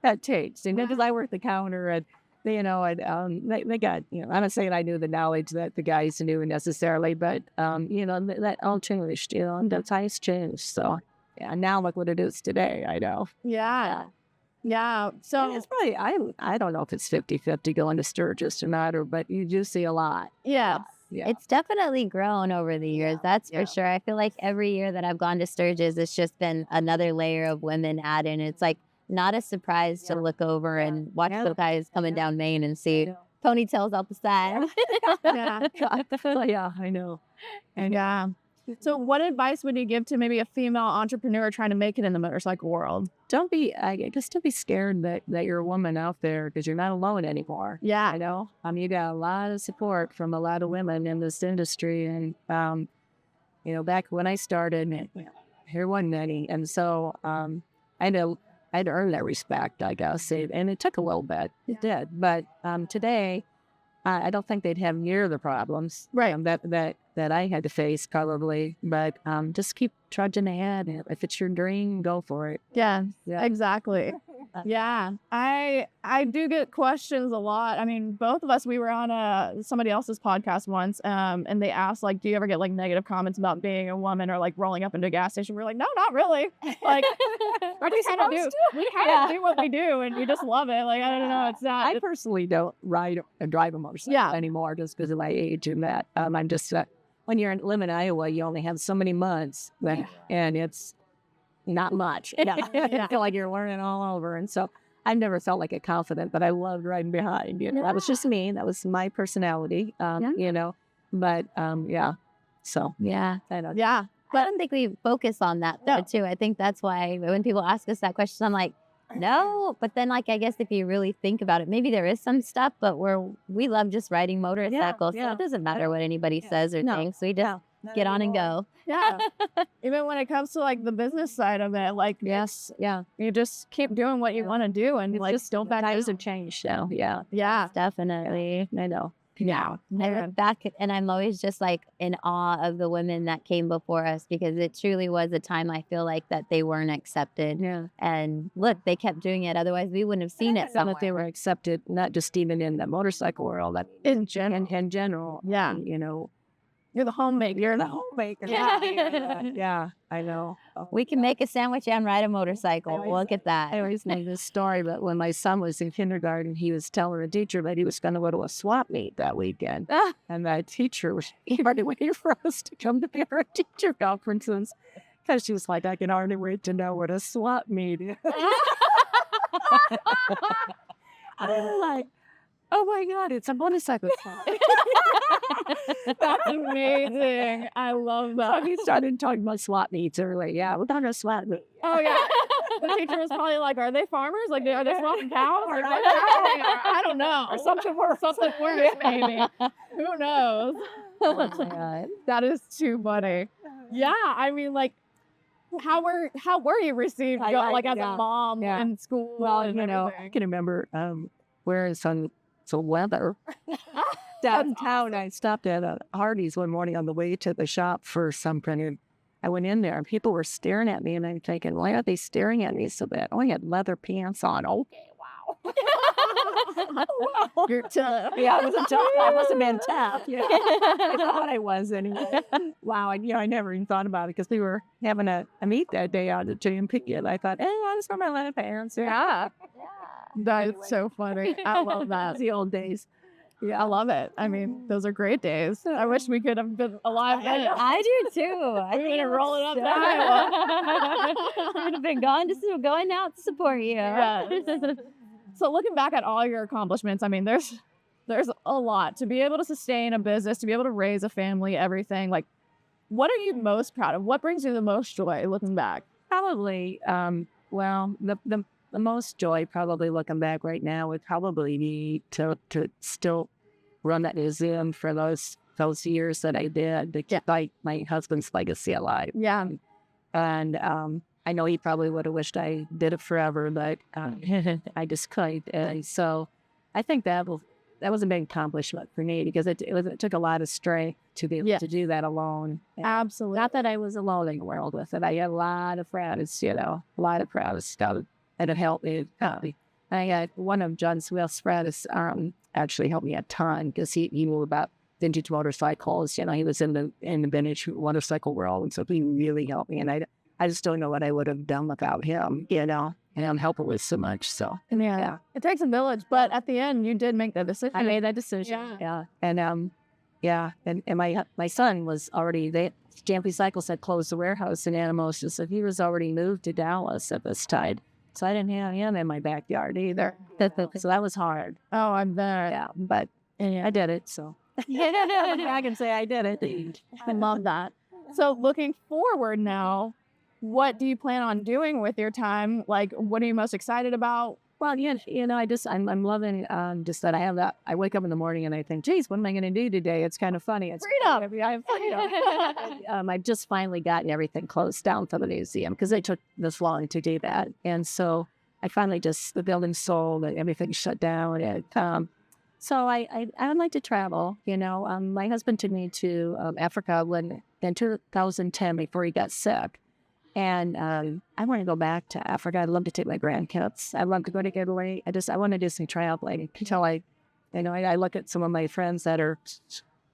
That changed. And because I worked the counter and, they got, I'm not saying I knew the knowledge that the guys knew necessarily, but, that all changed, and the times changed. So, yeah, now look what it is today, I know. Yeah. Yeah. So It's probably, I don't know if it's 50-50 going to Sturgis or not, but you do see a lot. yeah. Yeah. It's definitely grown over the years. That's for sure. I feel like every year that I've gone to Sturgis, it's just been another layer of women added. It's like not a surprise to look over and watch the guys coming down Main and see ponytails out the side. Yeah. Yeah, I know. And Yeah. So what advice would you give to maybe a female entrepreneur trying to make it in the motorcycle world? don't be scared that you're a woman out there because you're not alone anymore. Yeah. You got a lot of support from a lot of women in this industry. And, back when I started, there wasn't any. And so I'd earned that respect, I guess. And it took a little bit. It did. But today, I don't think they'd have near the problems that I had to face probably. But just keep trudging ahead. If it's your dream, go for it. Yeah. Yeah. Exactly. Yeah. I do get questions a lot. I mean, both of us, we were on somebody else's podcast once, and they asked, like, do you ever get, like, negative comments about being a woman or, like, rolling up into a gas station? We're like, no, not really. Like, we kind of do what we do, and we just love it. Like, I don't know. It's not. I personally don't ride and drive a motorcycle anymore just because of my age and that. I'm just, when you're live in Iowa, you only have so many months, and it's not much. I feel like you're learning all over. And so I've never felt like a confident, but I loved riding behind. That was just me. That was my personality, But, So, I don't. Yeah. But I don't think we focus on that though, too. I think that's why when people ask us that question, I'm like, no. But then, like, I guess if you really think about it, maybe there is some stuff, but we love just riding motorcycles. So it doesn't matter what anybody says or thinks. We just get on and go. Yeah. Even when it comes to, like, the business side of it, like, you just keep doing what you want to do and, like, just don't back times down. have changed now. Yeah. Yeah. Definitely. I know. Yeah. I look back and I'm always just like in awe of the women that came before us because it truly was a time I feel like that they weren't accepted. Yeah. And look, they kept doing it. Otherwise, we wouldn't have seen it. Some that they were accepted, not just even in the motorcycle world, In general. in general. Yeah. You're the homemaker. You're the homemaker. Yeah, I know. We can make a sandwich and ride a motorcycle. Look at that. I always know this story, but when my son was in kindergarten, he was telling a teacher that he was going to go to a swap meet that weekend. And that teacher was already waiting for us to come to parent teacher conferences because she was like, I can hardly wait to know what a swap meet is. I'm like, oh my God, it's a motorcycle spot. That's amazing. I love So that. he started talking about swap meets early. Yeah, we're talking about swap meets. Oh yeah. The teacher was probably like, "Are they farmers? Like, are they swapping cows? Or I don't know. Or something worse. Something worse, maybe. Who knows?" Oh my God. That is too funny. Yeah, I mean, like, how were you received, as a mom in school? Well, and I everything? can remember wearing some leather. Downtown, I stopped at a Hardee's one morning on the way to the shop for something, and I went in there, and people were staring at me, and I'm thinking, why are they staring at me so bad? Oh, I had leather pants on. Okay, wow. You're tough. Yeah, I wasn't tough. I wasn't been tough. Yeah, I thought I was anyway. Wow, I never even thought about it because we were having a meet that day out at J&P, and I thought, I just wear my leather pants. Yeah. That is so funny. I love that. The old days. Yeah, I love it. I mean, those are great days. I wish we could have been alive then. I do too. I We would have rolled it up to so- Iowa. I would have been going out to support you. Yeah. So looking back at all your accomplishments, I mean, there's a lot to be able to sustain a business, to be able to raise a family, everything. Like, what are you most proud of? What brings you the most joy looking back? Probably, well, the most joy probably looking back right now would probably be to still run that museum for those years that I did to keep my husband's legacy alive. Yeah. And I know he probably would have wished I did it forever, but I just couldn't. And so I think that was a big accomplishment for me because it took a lot of strength to be able to do that alone. And Absolutely. not that I was alone in the world with it. I had a lot of friends, a lot of friends that have helped me. I had one of John Swift's friends actually helped me a ton because he knew about vintage motorcycles. He was in the vintage motorcycle world, and so he really helped me. And I just don't know what I would have done without him, and I'm helping with so much. So Yeah. It takes a village, but at the end, you did make that decision. I made that decision. Yeah. And my son was already there. J&P Cycles had closed the warehouse in Anamosa, so he was already moved to Dallas at this time. So I didn't have him in my backyard either. So that was hard. Oh, I'm there. Yeah, but I did it. So I can say I did it. I love that. So looking forward now, what do you plan on doing with your time? Like, what are you most excited about? Well, I'm loving just that I have that. I wake up in the morning and I think, geez, what am I going to do today? It's kind of funny. It's Freedom. I have freedom. I've just finally gotten everything closed down for the museum because it took this long to do that. And so I finally the building sold and everything shut down. And so I would like to travel. My husband took me to Africa in 2010 before he got sick. And I want to go back to Africa. I'd love to take my grandkids. I'd love to go to Italy. I want to do some traveling until I look at some of my friends that are,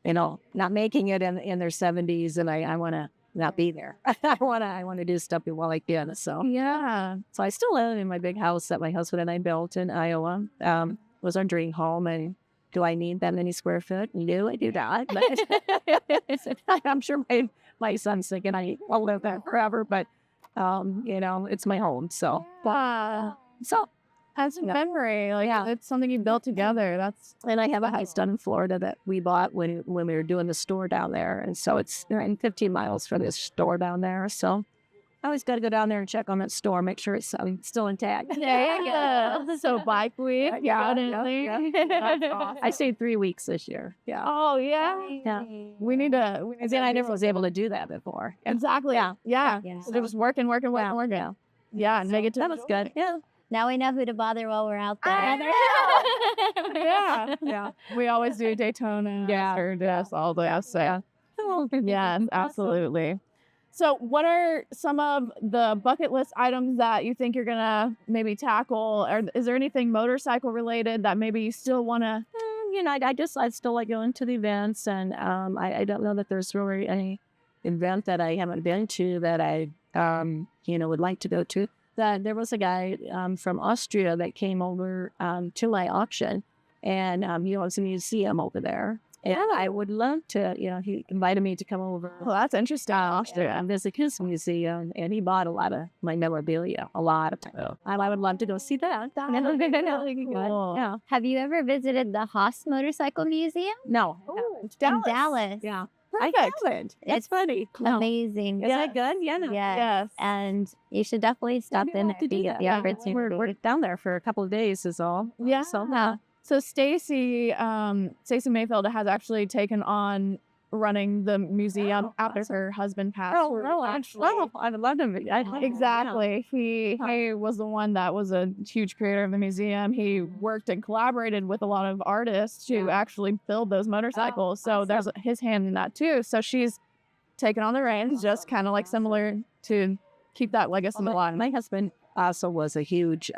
not making it in their 70s, and I want to not be there. I want to do stuff while I can. So Yeah. so I still live in my big house that my husband and I built in Iowa. Was our dream home, and do I need that many square foot? No, I do not. But I'm sure my son's thinking I won't live there forever, but it's my home. So As a memory, it's something you built together. And I have a house down in Florida that we bought when we were doing the store down there, and so it's 15 miles from this store down there. So I always got to go down there and check on that store, make sure it's still intact. There you go. So bike week. Definitely. That's awesome. I stayed 3 weeks this year. Yeah. Oh yeah. Yeah. We need to. And then I never was able to do that before. Exactly. Yeah. Yeah. Yeah. So it was working. Yeah. Yeah. And make it to That was good. Yeah. Now we know who to bother while we're out there. Yeah. Yeah. We always do Daytona. Yeah. Sturgis, all this. So. Yeah, absolutely. So what are some of the bucket list items that you think you're going to maybe tackle? Or is there anything motorcycle related that maybe you still want to? I still like going to the events, and I don't know that there's really any event that I haven't been to that I would like to go to. That there was a guy from Austria that came over to my auction, and he owns a museum over there. And I would love to, he invited me to come over Well, that's interesting. and visit his museum, and he bought a lot of my memorabilia, a lot of time. And I would love to go see that. Cool. Yeah. Have you ever visited the Haas Motorcycle Museum? No. Ooh, In Dallas. Yeah. Perfect. I haven't. It's funny. No. Amazing. Is that good? Yeah. No. Yes. Yes. And you should definitely stop in to do that. the Yeah. opportunity. We're down there for a couple of days is all. Yeah. So, So Stacy Mayfield has actually taken on running the museum after her husband passed. I'd love to. Exactly. He was the one that was a huge creator of the museum. He worked and collaborated with a lot of artists to actually build those motorcycles. So there's his hand in that too. So she's taken on the reins, just kind of like similar to keep that legacy alive. My husband also was a huge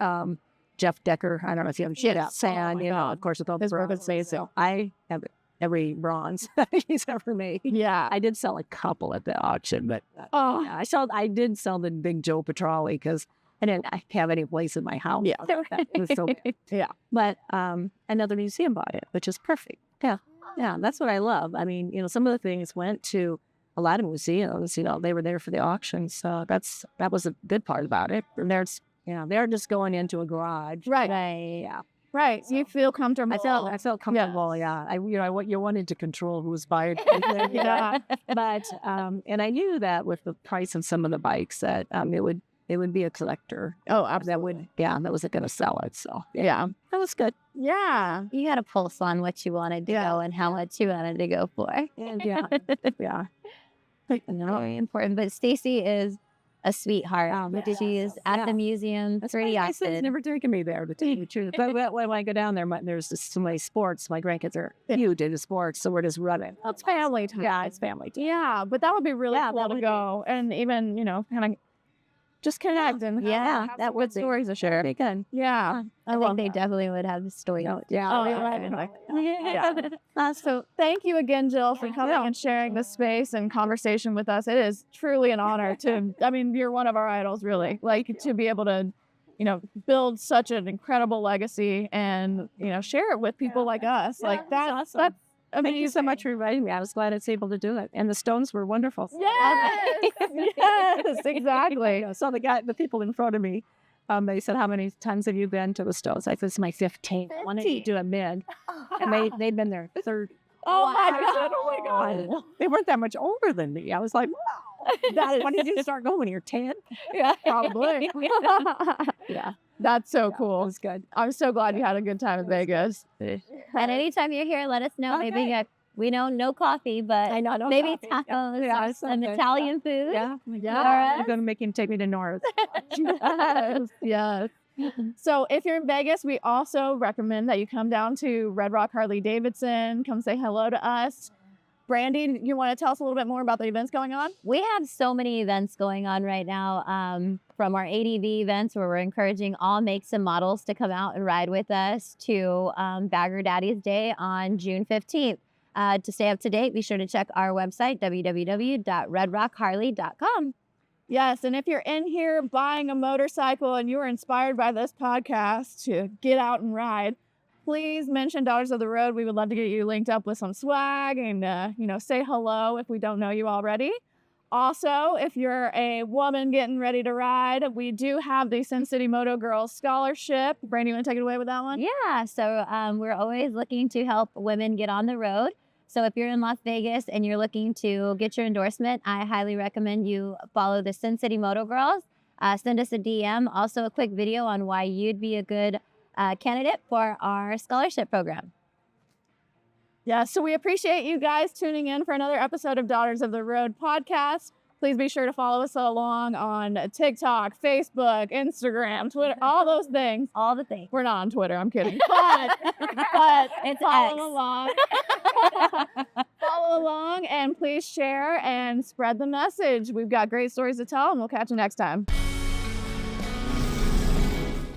Jeff Decker. I don't know if you have fan, of course, with all the His work is bronze. amazing. So I have every bronze he's ever made. Yeah. I did sell a couple at the auction, but Oh, yeah, I did sell the big Joe Petroli because I didn't have any place in my house. Yeah. That was so big. Yeah. But another museum bought it, which is perfect. Yeah. Yeah. That's what I love. I mean, some of the things went to a lot of museums, they were there for the auction. So that was a good part about it. And they're just going into a garage. right. Yeah. Right. You feel comfortable. I felt comfortable. Yeah. You wanted to control who was buying. Yeah. But and I knew that with the price of some of the bikes that it would be a collector. Oh, absolutely. That wasn't going to sell it. So Yeah. that was good. Yeah. You had a pulse on what you wanted to go and how much you wanted to go for. And yeah. Very important. But Stacy is a sweetheart. She is at the museum pretty My son's often. never taken me there, to tell you the truth. But when I go down there, there's just so many sports. My grandkids are huge into sports, so we're just running. It's family time. Yeah, it's family time. Yeah, but that would be really cool to go and even, kind of just connect and have that some would good be stories to share. Pretty good. Yeah. I think they definitely would have a story. Yeah. Oh, you're right. Yeah. So thank you again, Jill, for coming and sharing this space and conversation with us. It is truly an honor you're one of our idols, really, to be able to, build such an incredible legacy and, share it with people like us. That's awesome. That's amazing. Thank you so much for inviting me. I was glad I was able to do it. And the Stones were wonderful. Yes, yes, exactly. So the people in front of me, they said, "How many times have you been to the Stones?" I said, "This is my 15th. I wanted to do a mid." And they'd been there 30. Oh my God. They weren't that much older than me. I was like, wow. When did you start going? When you're 10? Yeah, probably. Yeah. That's so It cool. was good. I'm so glad you had a good time in Vegas. And anytime you're here, let us know. Okay. Maybe we know no coffee, but I know. maybe coffee. tacos, Yeah, some something. Italian food. Yeah. Laura? I'm going to make him take me to North. Yes, yes. So if you're in Vegas, we also recommend that you come down to Red Rock Harley Davidson. Come say hello to us. Brandy, you want to tell us a little bit more about the events going on? We have so many events going on right now, from our ADV events where we're encouraging all makes and models to come out and ride with us to Bagger Daddy's Day on June 15th. To stay up to date, be sure to check our website, www.redrockharley.com. Yes, and if you're in here buying a motorcycle and you were inspired by this podcast to get out and ride, please mention Daughters of the Road. We would love to get you linked up with some swag and, say hello if we don't know you already. Also, if you're a woman getting ready to ride, we do have the Sin City Moto Girls Scholarship. Brandy, you want to take it away with that one? Yeah, so we're always looking to help women get on the road. So if you're in Las Vegas and you're looking to get your endorsement, I highly recommend you follow the Sin City Moto Girls. Send us a DM. Also, a quick video on why you'd be a good candidate for our scholarship program. Yeah, so we appreciate you guys tuning in for another episode of Daughters of the Road podcast. Please be sure to follow us along on TikTok, Facebook, Instagram, Twitter, all those things. All the things. We're not on Twitter, I'm kidding. But It's follow X. along. Follow along and please share and spread the message. We've got great stories to tell and we'll catch you next time.